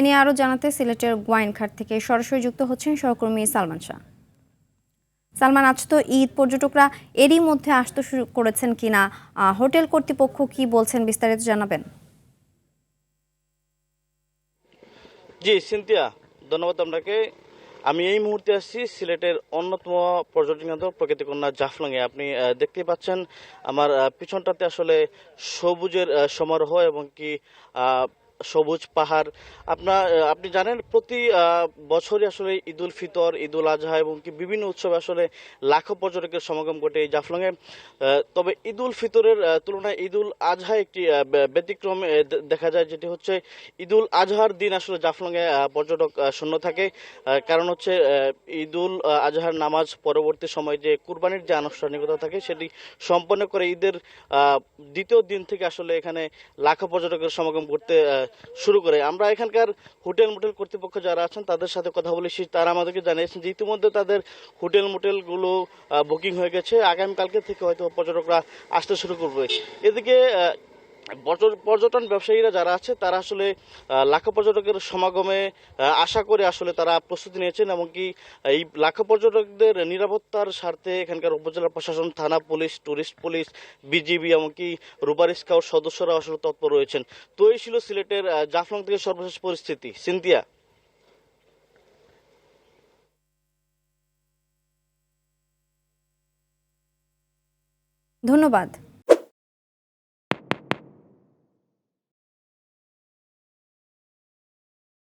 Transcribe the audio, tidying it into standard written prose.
নিয়ে আরও জানাতে সিলেটের গোয়াইনঘাট থেকে সরাসরি যুক্ত হচ্ছেন সহকর্মী সালমান শাহ। সালমান, আজ তো ঈদ, পর্যটকরা এরই মধ্যে আসতে শুরু করেছেন কিনা, হোটেল কর্তৃপক্ষ কি বলছেন, বিস্তারিত জানাবেন। জি সিনথিয়া, ধন্যবাদ আপনাকে। আমি এই মুহূর্তে আসছি সিলেটের অন্যতম পর্যটন কেন্দ্র প্রকৃতিকন্যা জাফলং এ। আপনি দেখতেই পাচ্ছেন আমার পিছনটাতে আসলে সবুজের সমারোহ এবং কি সবুজ পাহাড়। আপনি জানেন প্রতি বছরই আসলে ঈদ উল ফিতর, ঈদ উল আজহা এবং কি বিভিন্ন উৎসবে আসলে লাখো পর্যটকের সমাগম ঘটে এই জাফলং এ। তবে ঈদ উল ফিতরের তুলনায় ঈদ উল আজহা একটি ব্যতিক্রম দেখা যায়, যেটি হচ্ছে ঈদ উল আজহার দিন আসলে জাফলং এ পর্যটক শূন্য থাকে। কারণ হচ্ছে ঈদ উল আজহার নামাজ পরবর্তী সময় যে কুরবানির যে আনুষ্ঠানিকতা থাকে সেটি সম্পন্ন করে ঈদের দ্বিতীয় দিন থেকে আসলে এখানে লাখো পর্যটকের সমাগম করতে শুরু করে। আমরা এখানকার হোটেল মোটেল কর্তৃপক্ষ যারা আছেন তাদের সাথে কথা বলেছি, তারা আমাদেরকে জানিয়েছেন যে ইতিমধ্যে তাদের হোটেল মোটেলগুলো বুকিং হয়ে গেছে, আগামীকালকে থেকে হয়তো পর্যটকরা আসতে শুরু করবে। এদিকে পর্যটন ব্যবসায়ীরা যারা আছে তারা আসলে লাখো পর্যটকের সমাগমে আশা করে আসলে তারা প্রস্তুতি নিয়েছেন, এমনকি এই লাখো পর্যটকদের নিরাপত্তার স্বার্থে এখানকার উপজেলা প্রশাসন, থানা পুলিশ, টুরিস্ট পুলিশ, বিজিবি এমনকি রুবারি স্কাউট সদস্যরা আসলে তৎপর রয়েছেন। তো এই ছিল সিলেটের জাফলং থেকে সর্বশেষ পরিস্থিতি। সিনথিয়া। ধন্যবাদ।